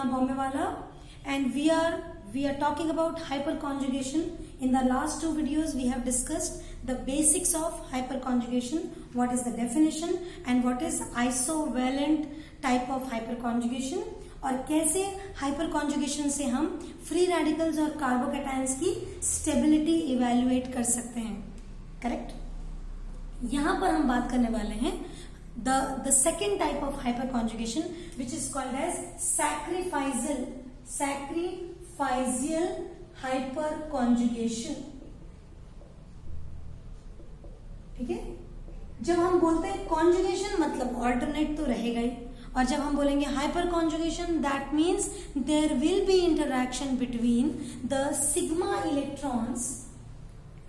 Neha Bombewala, and we are talking about hyperconjugation. In the last two videos we have discussed the basics of hyperconjugation, what is the definition and what is isovalent type of hyperconjugation, और कैसे हाइपरकॉन्जुगेशन से हम free radicals और carbocations की stability evaluate कर सकते हैं. Correct. यहां पर हम बात करने वाले हैं the second type of hyperconjugation, which is called as sacrificial hyperconjugation. ठीक है. जब हम बोलते हैं कॉन्जुगेशन मतलब ऑल्टरनेट तो रहेगा ही, और जब हम बोलेंगे hyper conjugation that means there will be interaction between the sigma electrons,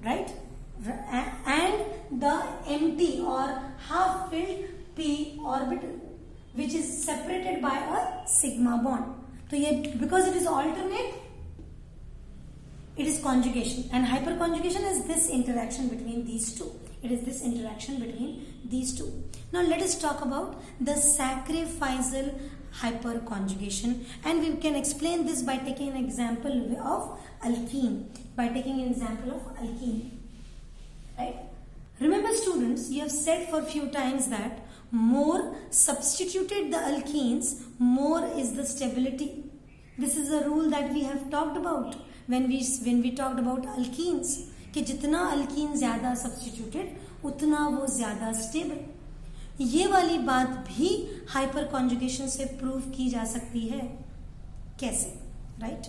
right, and the empty or half filled p orbital which is separated by a sigma bond. तो ये because it is alternate, it is conjugation, and hyperconjugation is this interaction between these two. It is this interaction between these two. Now let us talk about the sacrificial hyperconjugation, and we can explain this by taking an example of alkene. Right? Remember students, you have said for a few times that more substituted the alkenes, more is the stability. This is a rule that we have talked about when we talked about alkenes, कि जितना alkyne ज्यादा substituted उतना वो ज्यादा stable. ये वाली बात भी हाइपर कॉन्जुगेशन से प्रूव की जा सकती है. कैसे? Right.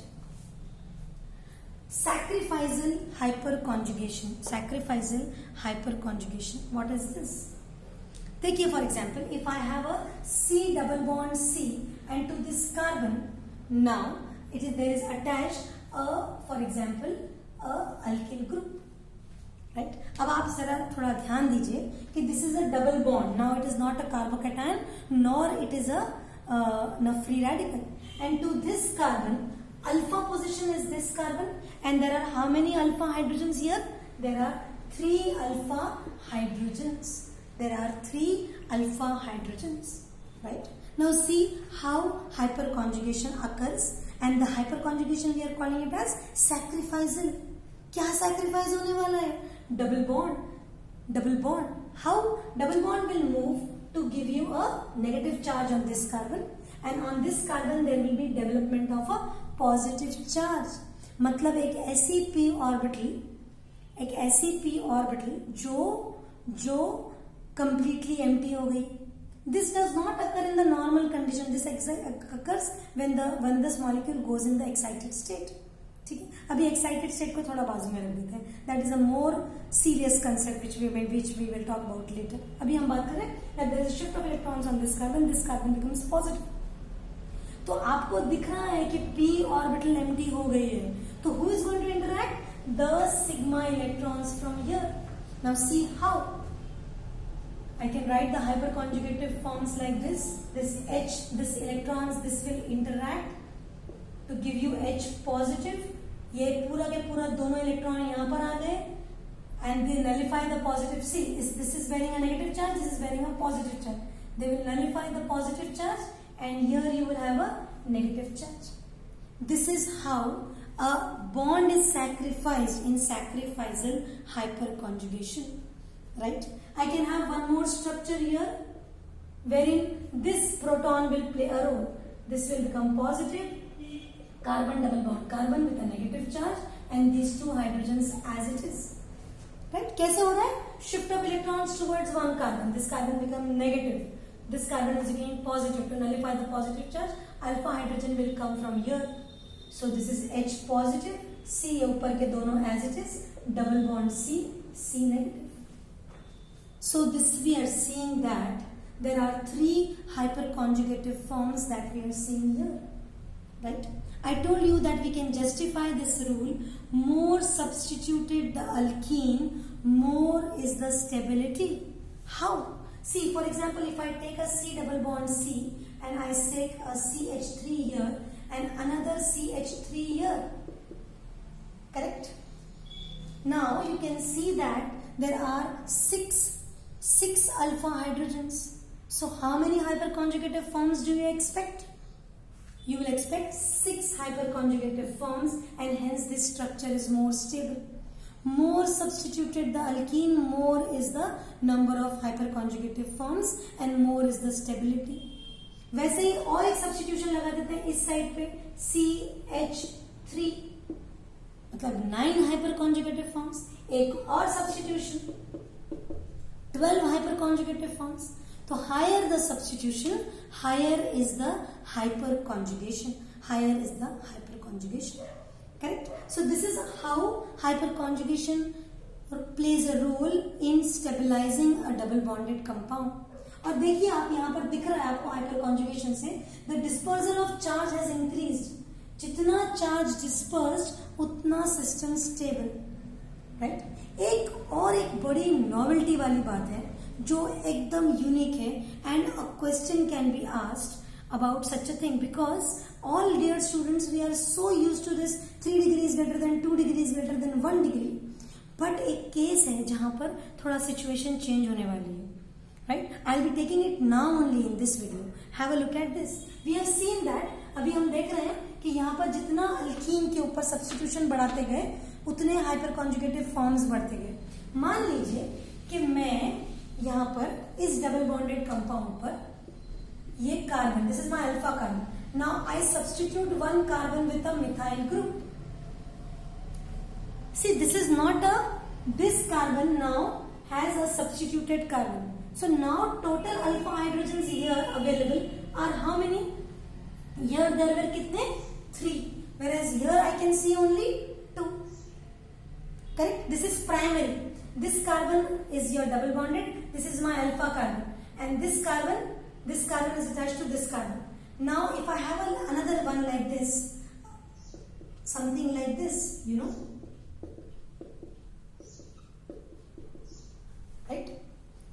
Sacrificial hyperconjugation. What is this? देखिए, for example, if I have a C double bond C and to this carbon, now there is attached for example, a alkyl group. Right? अब आप जरा थोड़ा ध्यान दीजिए कि this is a double bond. Now it is not a carbocation nor it is a free radical. And to this carbon, alpha position is this carbon, and there are how many alpha hydrogens here? There are 3 alpha hydrogens. Right? Now see how hyperconjugation occurs, and the hyperconjugation we are calling it as sacrificial. क्या sacrifice होने वाला है? Double bond. How? Double bond will move to give you a negative charge on this carbon, and on this carbon there will be development of a positive charge. मतलब एक ऐसी p orbital जो completely empty हो गई. This does not occur in the normal condition. This occurs when this molecule goes in the excited state. ठीक है. अभी excited state को थोड़ा बाजू में रख देते हैं. That is a more serious concept which we will talk about later. अभी हम बात करें that there is a shift of electrons on this carbon becomes positive. तो आपको दिख रहा है कि p orbital empty हो गई है. तो who is going to interact? The sigma electrons from here. Now see how. I can write the hyperconjugative forms like this. This H, this electrons, this will interact to give you H positive. ये पूरा के पूरा दोनों electron यहाँ पर आ गए, and they nullify the positive. See, this is bearing a negative charge, this is bearing a positive charge. They will nullify the positive charge, and here you will have a negative charge. This is how a bond is sacrificed in sacrificial hyperconjugation. Right? I can have one more structure here wherein this proton will play a role. This will become positive, carbon double bond, carbon with a negative charge, and these 2 hydrogens as it is. Right? कैसे हो रहा है? Shift of electrons towards one carbon. This carbon become negative. This carbon is again positive. To nullify the positive charge, alpha hydrogen will come from here. So this is H positive, C ऊपर के दोनों as it is, double bond C negative. So this we are seeing that there are 3 hyperconjugative forms that we are seeing here. Right? I told you that we can justify this rule. More substituted the alkene, more is the stability. How? See, for example, if I take a C double bond C and I take a CH3 here and another CH3 here. Correct? Now you can see that there are 6 alpha hydrogens. So how many hyperconjugative forms do you expect? you will expect 6 hyperconjugative forms, and hence this structure is more stable. More substituted the alkene, more is the number of hyperconjugative forms and more is the stability. वैसे ही और एक substitution लगा देते हैं इस side पे CH3, मतलब 9 hyperconjugative forms. एक और सब्स्टिट्यूशन 12 hyperconjugative forms. तो higher the substitution, higher is the hyperconjugation. Higher is the hyperconjugation. Correct? So this is how hyperconjugation plays a role in stabilizing a double bonded compound. और देखिए आप यहाँ पर दिख रहा है आपको hyperconjugation से the dispersal of charge has increased. जितना charge dispersed उतना system stable. Right? एक बड़ी novelty वाली बात है जो एकदम यूनिक है, and a question can be asked about such a thing, because all dear students, we are so used to this 3 degrees greater than 2 degrees greater than 1 degree. But एक case है जहां पर थोड़ा सिचुएशन चेंज होने वाली है. Right? I'll be taking it now only in this video. Have a look at this. We have seen that. अभी हम देख रहे हैं कि यहाँ पर जितना अल्कीन के ऊपर सब्स्टिट्यूशन बढ़ाते गए उतने हाइपरकॉन्जुगेटिव फॉर्म्स बढ़ते गए. मान लीजिए कि मैं यहाँ पर इस डबल बॉन्डेड कंपाउंड पर ये carbon, this is my alpha carbon. Now I substitute one carbon with a methyl group. See this is not a, this carbon now has a substituted carbon. So now total alpha hydrogens here available are how many? Here there were कितने? 3. Whereas here I can see only 2. Correct? This is primary. This carbon is your double bonded. This is my alpha carbon. And this carbon is attached to this carbon. Now if I have another one like this, something like this, you know. Right?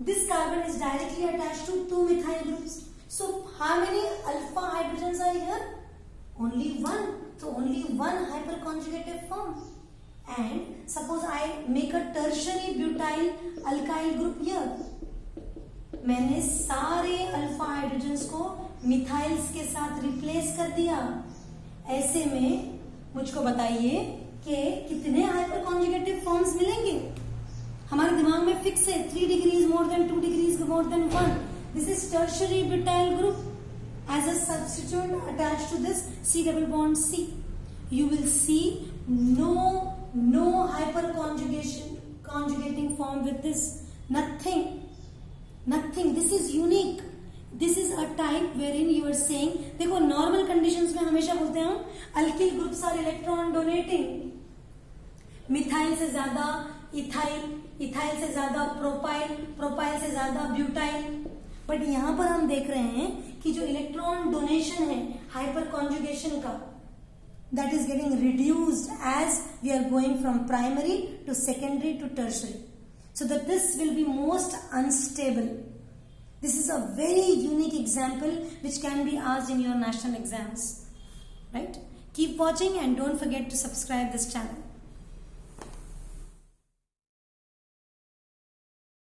This carbon is directly attached to 2 methyl groups. So how many alpha hydrogens are here? Only 1. So only 1 hyperconjugative form. And suppose I make a tertiary butyl alkyl group here. मैंने सारे alpha hydrogens को मिथाइल्स के साथ replace कर दिया. ऐसे में मुझको बताइए कि कितने हाइपरकॉन्जुगेटिव फॉर्म्स मिलेंगे. हमारे दिमाग में फिक्स है 3 degrees more than 2 degrees more than 1. This is tertiary butyl group as a substituent attached to this C double bond C. You will see no hyperconjugating form with this. Nothing. This is unique. This is a type wherein you are saying, देखो normal conditions में हमेशा बोलते हैं हम alkyl groups are electron donating. Methyl से ज्यादा ethyl से ज्यादा प्रोपाइल से ज्यादा ब्यूटाइल. बट यहाँ पर हम देख रहे हैं कि जो इलेक्ट्रॉन डोनेशन है हाइपर कॉन्जुगेशन का, that is getting reduced as we are going from primary to secondary to tertiary. So that this will be most unstable. This is a very unique example which can be asked in your national exams. Right? Keep watching and don't forget to subscribe this channel.